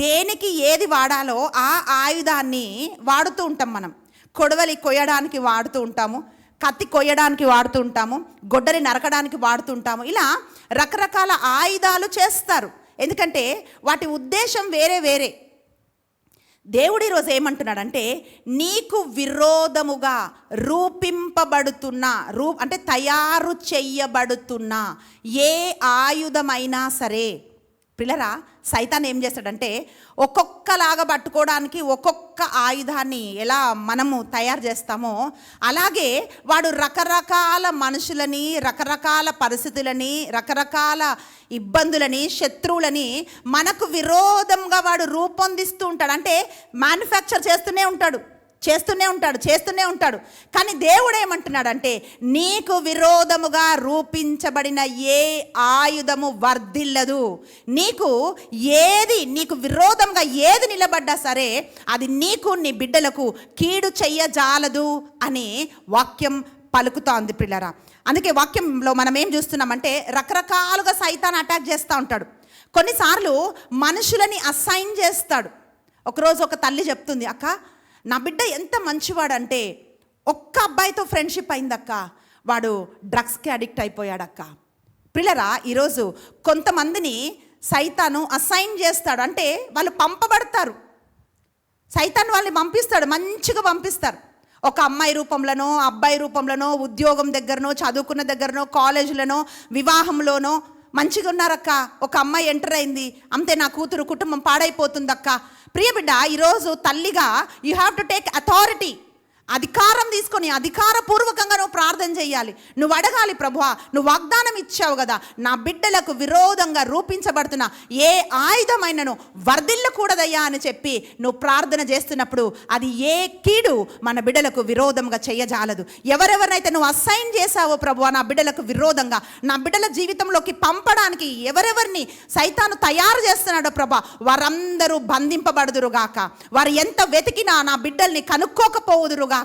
దేనికి ఏది వాడాలో ఆ ఆయుధాన్ని వాడుతూ ఉంటాం మనం. కొడవలి కొయ్యడానికి వాడుతూ ఉంటాము, కత్తి కొయ్యడానికి వాడుతూ ఉంటాము, గొడ్డలి నరకడానికి వాడుతూ ఉంటాము. ఇలా రకరకాల ఆయుధాలు చేస్తారు, ఎందుకంటే వాటి ఉద్దేశం వేరే వేరే. దేవుడు ఈరోజు ఏమంటున్నాడంటే, నీకు విరోధముగా రూపింపబడుతున్న అంటే తయారు చెయ్యబడుతున్న ఏ ఆయుధమైనా సరే. పిల్లరా, సైతాన్ ఏం చేస్తాడంటే, ఒక్కొక్కలాగా పట్టుకోవడానికి ఒక్కొక్క ఆయుధాన్ని ఎలా మనము తయారు చేస్తామో అలాగే వాడు రకరకాల మనుషులని, రకరకాల పరిస్థితులని, రకరకాల ఇబ్బందులని, శత్రువులని మనకు విరోధంగా వాడు రూపొందిస్తూ ఉంటాడు. అంటే మ్యానుఫ్యాక్చర్ చేస్తూనే ఉంటాడు. కానీ దేవుడు ఏమంటున్నాడంటే, నీకు విరోధముగా రూపించబడిన ఏ ఆయుధము వర్ధిల్లదు. నీకు విరోధంగా ఏది నిలబడ్డా సరే అది నీకు, నీ బిడ్డలకు కీడు చెయ్యజాలదు అని వాక్యం పలుకుతోంది పిల్లరా. అందుకే వాక్యంలో మనం ఏం చూస్తున్నామంటే, రకరకాలుగా సైతాన్ అటాక్ చేస్తూ ఉంటాడు. కొన్నిసార్లు మనుషులని అసైన్ చేస్తాడు. ఒకరోజు ఒక తల్లి చెప్తుంది, అక్క నా బిడ్డ ఎంత మంచివాడంటే ఒక్క అబ్బాయితో ఫ్రెండ్షిప్ అయిందక్క, వాడు డ్రగ్స్కి అడిక్ట్ అయిపోయాడక్క. పిల్లరా, ఈరోజు కొంతమందిని సైతాను అసైన్ చేస్తాడు. అంటే వాళ్ళు పంపబడతారు, సైతాన్ వాళ్ళని పంపిస్తాడు, మంచిగా పంపిస్తారు. ఒక అమ్మాయి రూపంలోనో, అబ్బాయి రూపంలోనో, ఉద్యోగం దగ్గరనో, చదువుకున్న దగ్గరనో, కాలేజీలోనో, వివాహంలోనో మంచిగా ఉన్నారక్క. ఒక అమ్మాయి ఎంటర్ అయింది, అంతే నా కూతురు కుటుంబం పాడైపోతుందక్క. ప్రియబిడ్డ, ఈరోజు తల్లిగా you have to take authority. అధికారం తీసుకొని అధికారపూర్వకంగా నువ్వు ప్రార్థన చేయాలి. నువ్వు అడగాలి, ప్రభువా నువ్వు వాగ్దానం ఇచ్చావు కదా, నా బిడ్డలకు విరోధంగా రూపించబడుతున్న ఏ ఆయుధమైనను వర్ధిల్లకూడదయ్యా అని చెప్పి నువ్వు ప్రార్థన చేస్తున్నప్పుడు అది ఏ కీడు మన బిడ్డలకు విరోధంగా చేయజాలదు. ఎవరెవరినైతే నువ్వు అసైన్ చేశావో ప్రభువా నా బిడ్డలకు విరోధంగా, నా బిడ్డల జీవితంలోకి పంపడానికి ఎవరెవరిని సైతాను తయారు చేస్తున్నాడో ప్రభా, వారందరూ బంధింపబడుదురుగాక. వారు ఎంత వెతికినా నా బిడ్డల్ని కనుక్కోకపోవుదురుగా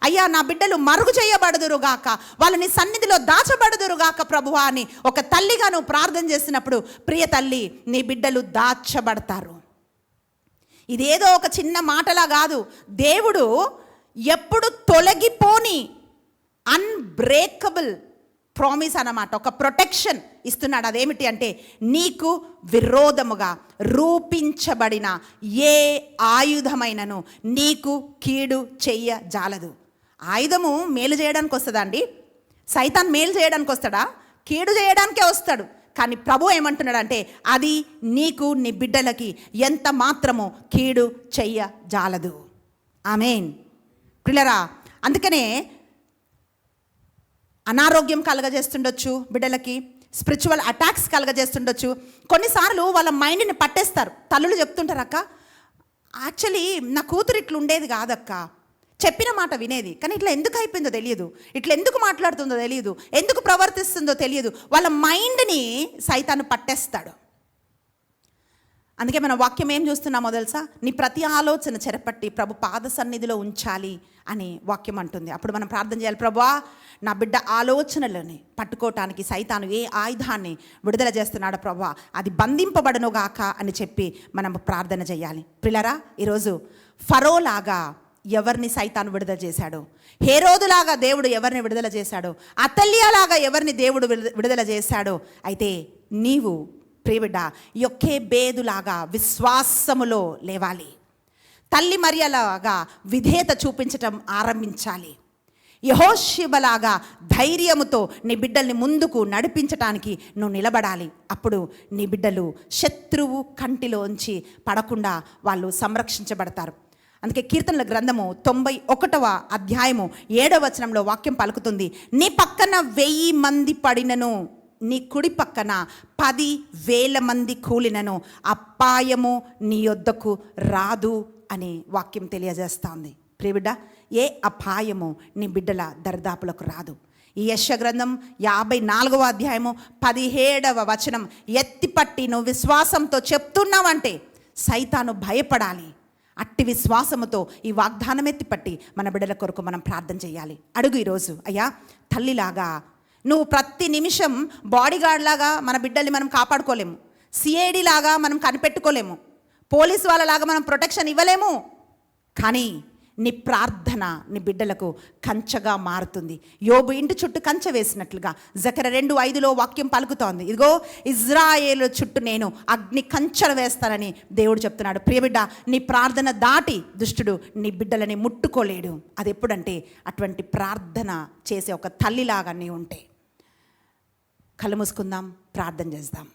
అయ్యా, నా బిడ్డలు మరుగు చేయబడుదురుగాక, వాళ్ళని సన్నిధిలో దాచబడుదురుగాక ప్రభువా అని ఒక తల్లిగా నువ్వు ప్రార్థన చేసినప్పుడు ప్రియ తల్లి, నీ బిడ్డలు దాచబడతారు. ఇదేదో ఒక చిన్న మాటలా కాదు. దేవుడు ఎప్పుడు తొలగిపోని అన్బ్రేకబుల్ ప్రామిస్ అన్నమాట, ఒక ప్రొటెక్షన్ ఇస్తున్నాడు. అదేమిటి అంటే, నీకు విరోధముగా రూపించబడిన ఏ ఆయుధమైనను నీకు కీడు చెయ్యజాలదు. ఆయుధము మేలు చేయడానికి వస్తుందా అండి? సైతాన్ మేలు చేయడానికి వస్తాడా? కీడు చేయడానికే వస్తాడు. కానీ ప్రభు ఏమంటున్నాడంటే, అది నీకు నీ బిడ్డలకి ఎంత మాత్రమో కీడు చెయ్యజాలదు. ఆమేన్. ప్రియులారా, అందుకనే అనారోగ్యం కలగజేస్తుండొచ్చు బిడ్డలకి, స్పిరిచువల్ అటాక్స్ కలగజేస్తుండొచ్చు. కొన్నిసార్లు వాళ్ళ మైండ్ని పట్టేస్తారు. తల్లులు చెప్తుంటారు, అక్క యాక్చువల్లీ నా కూతురు ఇట్లా ఉండేది కాదక్క, చెప్పిన మాట వినేది, కానీ ఇట్లా ఎందుకు అయిపోయిందో తెలియదు, ఇట్లా ఎందుకు మాట్లాడుతుందో తెలియదు, ఎందుకు ప్రవర్తిస్తుందో తెలియదు. వాళ్ళ మైండ్ని సైతాను పట్టేస్తాడు. అందుకే మన వాక్యం ఏం చూస్తున్నామో తెలుసా? నీ ప్రతి ఆలోచన చెరపట్టి ప్రభు పాద సన్నిధిలో ఉంచాలి అని వాక్యం అంటుంది. అప్పుడు మనం ప్రార్థన చేయాలి, ప్రభువా నా బిడ్డ ఆలోచనలని పట్టుకోవటానికి సైతాను ఏ ఆయుధాన్ని విడుదల చేస్తున్నాడో ప్రభువా అది బంధింపబడనుగాక అని చెప్పి మనం ప్రార్థన చేయాలి. ప్రియులారా, ఈరోజు ఫరోలాగా ఎవరిని సైతాను విడుదల చేశాడు, హేరోదులాగా దేవుడు ఎవరిని విడుదల చేశాడు, అతల్యలాగా ఎవరిని దేవుడు విడుదల చేశాడో, అయితే నీవు ప్రియబిడ్డ యొక్కేబేదులాగా విశ్వాసములో లేవాలి. తల్లి మరియలాగా విధేయత చూపించటం ఆరంభించాలి. యెహోషువలాగా ధైర్యముతో నీ బిడ్డల్ని ముందుకు నడిపించటానికి నువ్వు నిలబడాలి. అప్పుడు నీ బిడ్డలు శత్రువు కంటిలోంచి పడకుండా వాళ్ళు సంరక్షించబడతారు. అందుకే కీర్తనల గ్రంథము 91వ అధ్యాయము 7వ వచనంలో వాక్యం పలుకుతుంది, నీ పక్కన 1000 మంది పడినను, నీ కుడి పక్కన 10,000 మంది కూలినను అపాయము నీ యొద్దకు రాదు అని వాక్యం తెలియజేస్తుంది. ప్రియబిడ్డ, ఏ అపాయము నీ బిడ్డల దరిదాపులకు రాదు. ఈ యెషయా గ్రంథం 54వ అధ్యాయము 17వ వచనం ఎత్తిపట్టి నువ్వు విశ్వాసంతో చెప్తున్నావంటే సైతాను భయపడాలి. అట్టి విశ్వాసముతో ఈ వాగ్దానం ఎత్తిపట్టి మన బిడ్డల కొరకు మనం ప్రార్థన చేయాలి. అడుగు ఈరోజు, అయ్యా తల్లిలాగా నువ్వు ప్రతి నిమిషం బాడీగార్డ్ లాగా మన బిడ్డల్ని మనం కాపాడుకోలేము, సిఐడి లాగా మనం కనిపెట్టుకోలేము, పోలీసు వాళ్ళలాగా మనం ప్రొటెక్షన్ ఇవ్వలేము. కానీ నీ ప్రార్థన నీ బిడ్డలకు కంచగా మారుతుంది. యోబు ఇంటి చుట్టూ కంచె వేసినట్లుగా జకర్యా 2:5లో వాక్యం పలుకుతోంది, ఇదిగో ఇజ్రాయేలు చుట్టూ నేను అగ్ని కంచెలు వేస్తానని దేవుడు చెప్తున్నాడు. ప్రియబిడ్డ, నీ ప్రార్థన దాటి దుష్టుడు నీ బిడ్డలని ముట్టుకోలేడు. అది ఎప్పుడంటే అటువంటి ప్రార్థన చేసే ఒక తల్లిలాగా నీ ఉంటే. కళ్ళు మూసుకుందాం, ప్రార్థన చేద్దాం.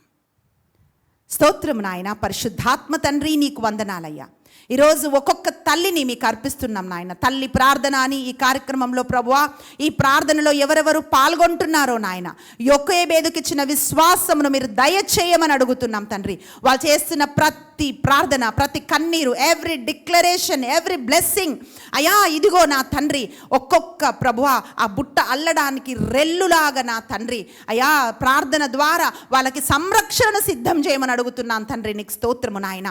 స్తోత్రం నాయన, పరిశుద్ధాత్మ తండ్రి నీకు వందనాలయ్యా. ఈరోజు ఒక్కొక్క తల్లిని మీకు అర్పిస్తున్నాం నాయన. తల్లి ప్రార్థన అని ఈ కార్యక్రమంలో ప్రభువా, ఈ ప్రార్థనలో ఎవరెవరు పాల్గొంటున్నారో నాయన, యొక్కేబేదుకి ఇచ్చిన విశ్వాసమును మీరు దయచేయమని అడుగుతున్నాం తండ్రి. వాళ్ళు చేస్తున్న ప్రతి ప్రార్థన, ప్రతి కన్నీరు, ఎవ్రీ డిక్లరేషన్, ఎవ్రీ బ్లెస్సింగ్ అయ్యా, ఇదిగో నా తండ్రి ఒక్కొక్క ప్రభువా ఆ బుట్ట అల్లడానికి రెల్లులాగా నా తండ్రి అయ్యా ప్రార్థన ద్వారా వాళ్ళకి సంరక్షణను సిద్ధం చేయమని అడుగుతున్నాను తండ్రి. నీకు స్తోత్రము నాయన.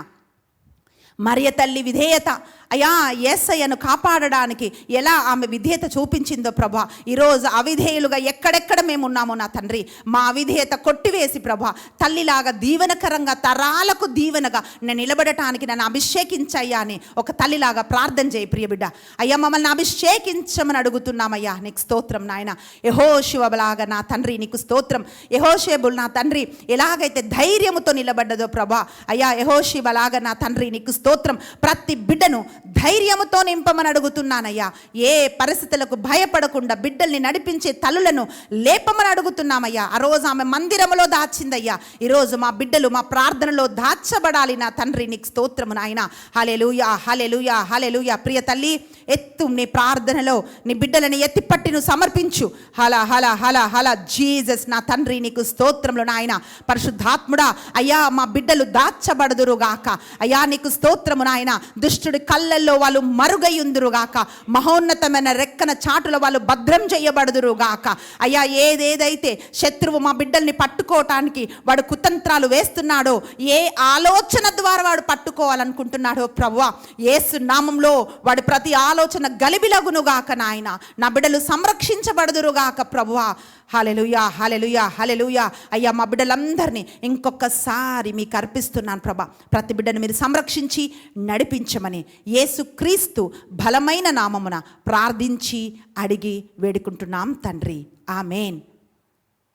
మరియ తల్లి విధేయత అయ్యా యేసయ్యను కాపాడడానికి ఎలా ఆమె విధేయత చూపించిందో ప్రభా, ఈరోజు అవిధేయులుగా ఎక్కడెక్కడ మేము ఉన్నామో నా తండ్రి, మా అవిధేయత కొట్టివేసి ప్రభా తల్లిలాగా దీవెనకరంగా తరాలకు దీవెనగా నేను నిలబడటానికి నన్ను అభిషేకించయ్యా అని ఒక తల్లిలాగా ప్రార్థన చేయి ప్రియబిడ్డ. అయ్యా మమ్మల్ని అభిషేకించమని అడుగుతున్నామయ్యా. నీకు స్తోత్రం నాయన. యెహోషువలాగా నా తండ్రి నీకు స్తోత్రం. యెహోషేబుల్ నా తండ్రి ఎలాగైతే ధైర్యముతో నిలబడ్డదో ప్రభా, అయ్యా యెహోషువలాగా నా తండ్రి నీకు స్తోత్రం. ప్రతి బిడ్డను ధైర్యముతో నింపమని అడుగుతున్నానయ్యా. ఏ పరిస్థితులకు భయపడకుండా బిడ్డల్ని నడిపించే తల్లులను లేపమని అడుగుతున్నామయ్యా. ఆ రోజు ఆమె మందిరములో దాచిందయ్యా, ఈరోజు మా బిడ్డలు మా ప్రార్థనలో దాచబడాలి నా తండ్రి. నీకు స్తోత్రము నాయన. హల్లెలూయా, హల్లెలూయా, హల్లెలూయా. ప్రియ తల్లి, ఎత్తు నీ ప్రార్థనలో నీ బిడ్డలని ఎత్తిపట్టి నువ్వు సమర్పించు. హల హల హల హల జీసస్ నా తండ్రి నీకు స్తోత్రములు నాయన. పరిశుద్ధాత్ముడా అయ్యా మా బిడ్డలు దాచబడదురుగాక అయ్యా. నీకు స్తోత్రము నాయన. దుష్టుడి కళ్ళల్లో వాళ్ళు మరుగయుందురుగాక, మహోన్నతమైన రెక్కన చాటులో వాళ్ళు భద్రం చేయబడుదురుగాక అయ్యా. ఏదేదైతే శత్రువు మా బిడ్డల్ని పట్టుకోవటానికి వాడు కుతంత్రాలు వేస్తున్నాడో, ఏ ఆలోచన ద్వారా వాడు పట్టుకోవాలనుకుంటున్నాడో ప్రభువా, యేసు నామంలో వాడు ప్రతి ఆలోచన గలిబిలగునుగాక నాయన. నా బిడ్డలు సంరక్షించబడుదురుగాక ప్రభువా. హల్లెలూయా, హల్లెలూయా, హల్లెలూయా. అయ్యా మా బిడ్డలందరినీ ఇంకొకసారి మీకు అర్పిస్తున్నాను ప్రభా. ప్రతి బిడ్డను మీరు సంరక్షించి నడిపించమని యేసుక్రీస్తు బలమైన నామమున ప్రార్థించి అడిగి వేడుకుంటున్నాం తండ్రి. ఆమేన్.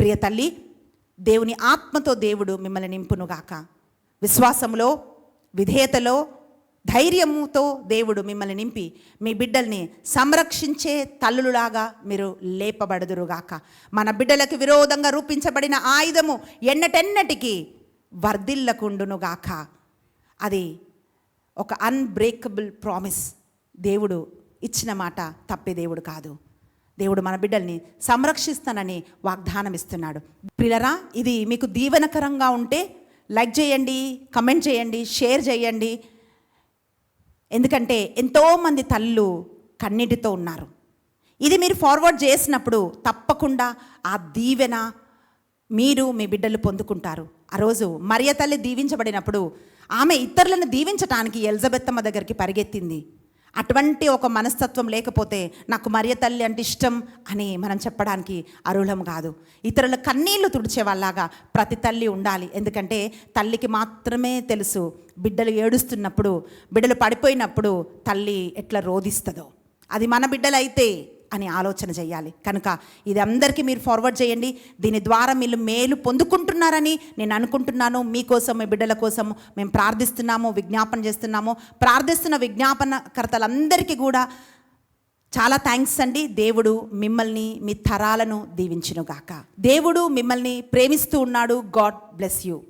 ప్రియ తల్లి, దేవుని ఆత్మతో దేవుడు మిమ్మల్ని నింపునుగాక. విశ్వాసములో, విధేయతలో, ధైర్యముతో దేవుడు మిమ్మల్ని నింపి మీ బిడ్డల్ని సంరక్షించే తల్లులాగా మీరు లేపబడుదురుగాక. మన బిడ్డలకు విరోధంగా రూపించబడిన ఆయుధము ఎన్నటెన్నటికీ వర్ధిల్లకుండునుగాక. అది ఒక అన్బ్రేకబుల్ ప్రామిస్. దేవుడు ఇచ్చిన మాట తప్పే దేవుడు కాదు. దేవుడు మన బిడ్డల్ని సంరక్షిస్తానని వాగ్దానం ఇస్తున్నాడు. ప్రియులరా, ఇది మీకు దీవెనకరంగా ఉంటే లైక్ చేయండి, కమెంట్ చేయండి, షేర్ చేయండి. ఎందుకంటే ఎంతోమంది తల్లు కన్నీటితో ఉన్నారు. ఇది మీరు ఫార్వర్డ్ చేసినప్పుడు తప్పకుండా ఆ దీవెన మీరు మీ బిడ్డలు పొందుకుంటారు. ఆ రోజు మరియ తల్లి దీవించబడినప్పుడు ఆమె ఇతరులను దీవించటానికి ఎలిజబెత్తమ్మ దగ్గరికి పరిగెత్తింది. అటువంటి ఒక మనస్తత్వం లేకపోతే నాకు మరియ తల్లి అంటే ఇష్టం అని మనం చెప్పడానికి అర్హులం కాదు. ఇతరుల కన్నీళ్లు తుడిచే వాళ్ళలాగా ప్రతి తల్లి ఉండాలి. ఎందుకంటే తల్లికి మాత్రమే తెలుసు బిడ్డలు ఏడుస్తున్నప్పుడు, బిడ్డలు పడిపోయినప్పుడు తల్లి ఎట్లా రోధిస్తుందో. అది మన బిడ్డలైతే అని ఆలోచన చేయాలి. కనుక ఇది అందరికీ మీరు ఫార్వర్డ్ చేయండి. దీని ద్వారా మీరు మేలు పొందుకుంటున్నారని నేను అనుకుంటున్నాను. మీకోసం, మీ బిడ్డల కోసం మేము ప్రార్థిస్తున్నాము, విజ్ఞాపన చేస్తున్నాము. ప్రార్థిస్తున్న విజ్ఞాపనకర్తలందరికీ కూడా చాలా థ్యాంక్స్ అండి. దేవుడు మిమ్మల్ని, మీ తరాలను దీవించునుగాక. దేవుడు మిమ్మల్ని ప్రేమిస్తూ ఉన్నాడు. God bless you.